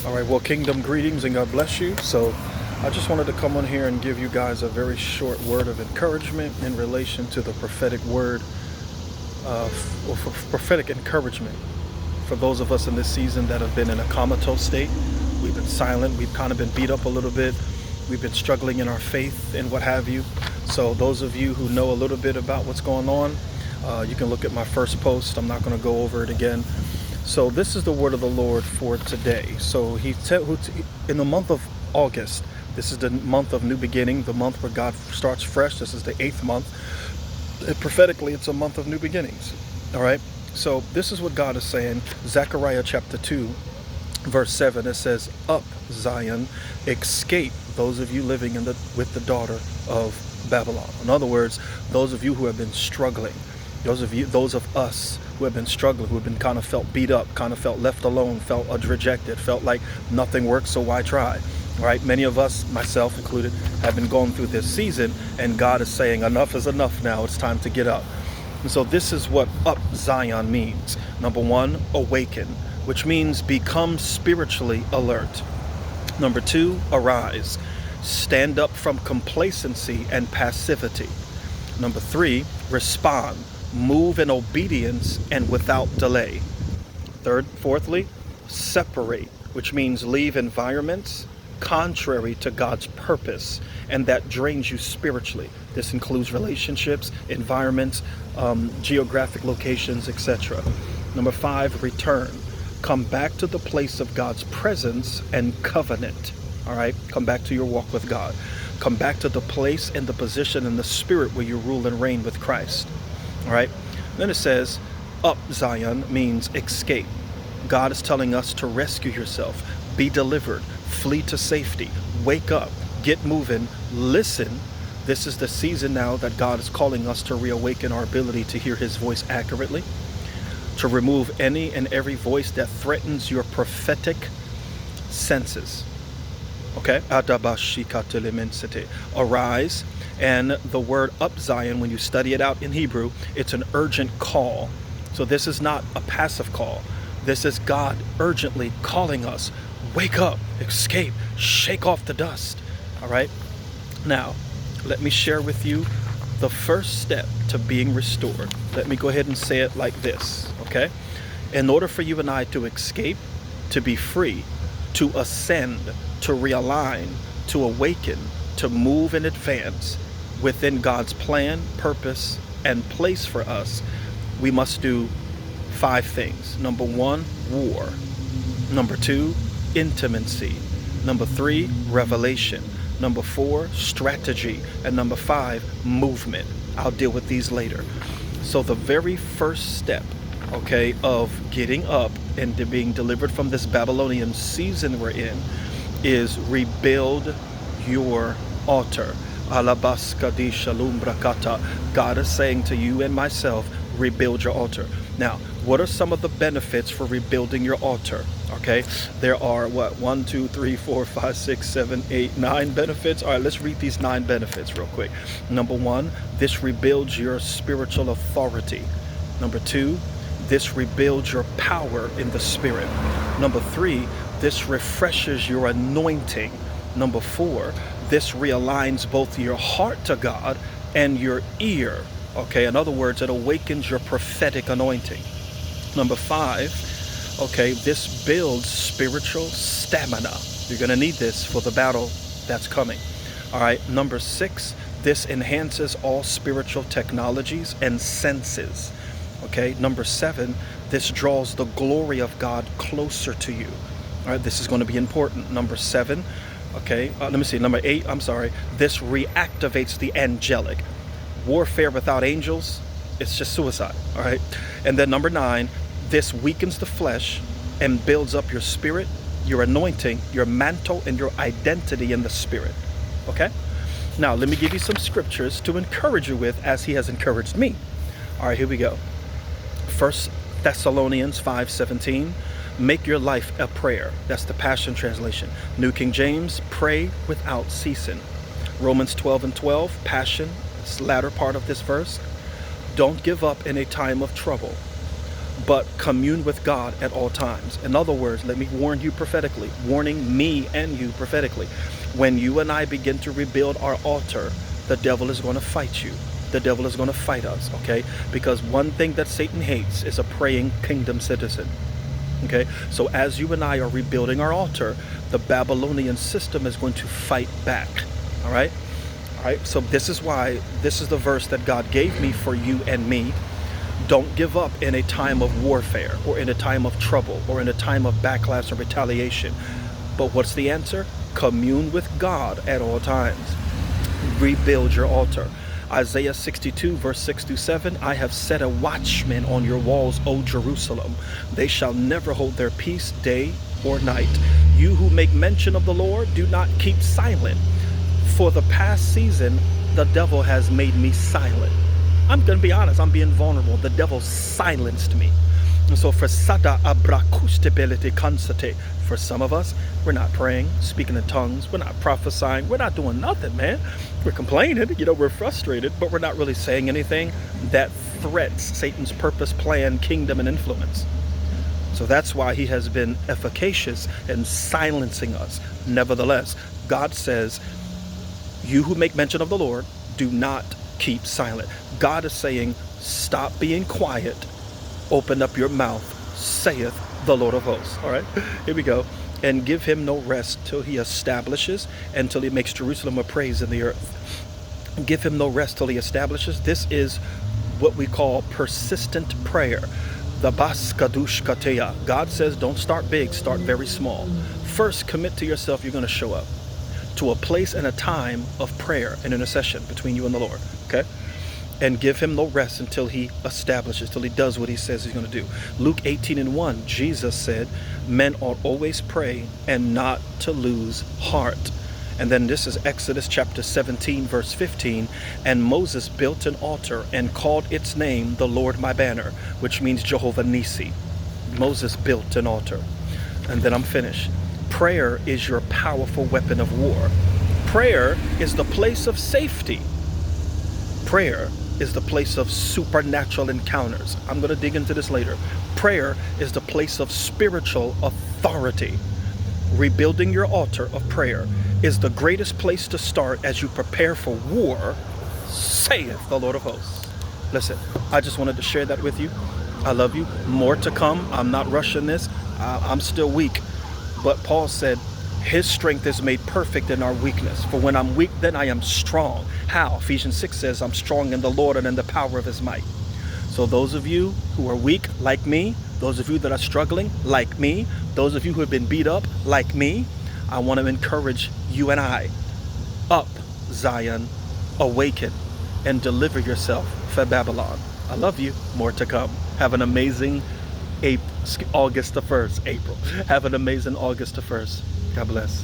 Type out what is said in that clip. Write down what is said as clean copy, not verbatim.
All right, well, kingdom greetings and God bless you. So, I just wanted to come on here and give you guys a very short word of encouragement in relation to the prophetic word, for prophetic encouragement for those of us in this season that have been in a comatose state. We've been silent, we've kind of been beat up a little bit, we've been struggling in our faith and what have you. So, those of you who know a little bit about what's going on, you can look at my first post. I'm not going to go over it again. So this is the word of the Lord for today. So he said, in the month of August, this is the month of new beginning, the month where God starts fresh. This is the 8th month. Prophetically, it's a month of new beginnings. All right. So this is what God is saying. Zechariah chapter 2, verse 7. It says, "Up, Zion, escape those of you living with the daughter of Babylon." In other words, those of you who have been struggling, those of us who have been struggling, who have been kind of felt beat up, kind of felt left alone, felt rejected, felt like nothing works, so why try? Right? Many of us, myself included, have been going through this season, and God is saying, enough is enough now. It's time to get up. And so this is what up Zion means. Number one, awaken, which means become spiritually alert. Number two, arise. Stand up from complacency and passivity. Number three, respond. Move in obedience and without delay. Fourthly, separate, which means leave environments contrary to God's purpose and that drains you spiritually. This includes relationships, environments, geographic locations, etc. Number five, return. Come back to the place of God's presence and covenant. All right, come back to your walk with God. Come back to the place and the position in the spirit where you rule and reign with Christ. All right. Then it says, up Zion means escape. God is telling us to rescue yourself, be delivered, flee to safety, wake up, get moving, listen. This is the season now that God is calling us to reawaken our ability to hear his voice accurately, to remove any and every voice that threatens your prophetic senses. Okay. Arise. And the word up Zion, when you study it out in Hebrew, it's an urgent call. So this is not a passive call. This is God urgently calling us. Wake up, escape, shake off the dust. All right. Now, let me share with you the first step to being restored. Let me go ahead and say it like this. Okay. In order for you and I to escape, to be free, to ascend, to realign, to awaken, to move and advance within God's plan, purpose, and place for us, we must do 5 things. Number 1, war. Number 2, intimacy. Number 3, revelation. Number 4, strategy. And number 5, movement. I'll deal with these later. So the very first step, okay, of getting up and being delivered from this Babylonian season we're in is rebuild your altar. Alabaskadi shalom brakata. God is saying to you and myself, rebuild your altar. Now, what are some of the benefits for rebuilding your altar? Okay, there are 1, 2, 3, 4, 5, 6, 7, 8, 9 benefits. All right, let's read these 9 benefits real quick. Number 1, this rebuilds your spiritual authority. Number 2, this rebuilds your power in the spirit. Number 3, this refreshes your anointing. Number 4, this realigns both your heart to God and your ear. Okay, in other words, it awakens your prophetic anointing. Number 5, okay, this builds spiritual stamina. You're going to need this for the battle that's coming. All right, number 6, this enhances all spiritual technologies and senses. Okay, number 7, this draws the glory of God closer to you. All right, this is going to be important. Number 7, okay, number 8, this reactivates the angelic. Warfare without angels, it's just suicide. All right, and then number 9, this weakens the flesh and builds up your spirit, your anointing, your mantle, and your identity in the spirit. Okay, now let me give you some scriptures to encourage you with, as he has encouraged me. All right, here we go. 1 Thessalonians 5:17, make your life a prayer. That's the Passion Translation. New King James, pray without ceasing. Romans 12:12, Passion, this latter part of this verse, don't give up in a time of trouble. but commune with God at all times. In other words, let me warn you prophetically, warning me and you prophetically. When you and I begin to rebuild our altar, the devil is going to fight you. The devil is going to fight us, okay? Because one thing that Satan hates is a praying kingdom citizen, okay? So as you and I are rebuilding our altar, the Babylonian system is going to fight back, all right? All right, so this is why, this is the verse that God gave me for you and me. Don't give up in a time of warfare or in a time of trouble or in a time of backlash or retaliation. But what's the answer? Commune with God at all times. Rebuild your altar. Isaiah 62 verse 6 through 7, I have set a watchman on your walls, O Jerusalem. They shall never hold their peace day or night. You who make mention of the Lord, do not keep silent. For the past season, the devil has made me silent. I'm going to be honest, I'm being vulnerable. The devil silenced me. And so for sada abracustability constate, for some of us, we're not praying, speaking in tongues, we're not prophesying, we're not doing nothing, man. We're complaining, we're frustrated, but we're not really saying anything that threats Satan's purpose, plan, kingdom, and influence. So that's why he has been efficacious in silencing us. Nevertheless, God says, you who make mention of the Lord, do not keep silent. God is saying, stop being quiet, open up your mouth, saith the Lord of hosts. All right, here we go. And give him no rest till he establishes and till he makes Jerusalem a praise in the earth. Give him no rest till he establishes. This is what we call persistent prayer. The bas kadush kateya. God says, don't start big, start very small. First, commit to yourself, you're going to show up to a place and a time of prayer and intercession between you and the Lord, okay? And give him no rest until he establishes, till he does what he says he's going to do. Luke 18:1, Jesus said, men ought always pray and not to lose heart. And then this is Exodus chapter 17, verse 15. And Moses built an altar and called its name the Lord my banner, which means Jehovah Nisi. Moses built an altar. And then I'm finished. Prayer is your powerful weapon of war. Prayer is the place of safety. Prayer is the place of supernatural encounters. I'm going to dig into this later. Prayer is the place of spiritual authority. Rebuilding your altar of prayer is the greatest place to start as you prepare for war, saith the Lord of hosts. Listen, I just wanted to share that with you. I love you. More to come. I'm not rushing this. I'm still weak. But Paul said, his strength is made perfect in our weakness. For when I'm weak, then I am strong. How? Ephesians 6 says, I'm strong in the Lord and in the power of his might. So those of you who are weak, like me, those of you that are struggling, like me, those of you who have been beat up, like me, I want to encourage you and I. Up, Zion, awaken, and deliver yourself for Babylon. I love you. More to come. Have an amazing August the 1st, April. Have an amazing August the 1st. God bless.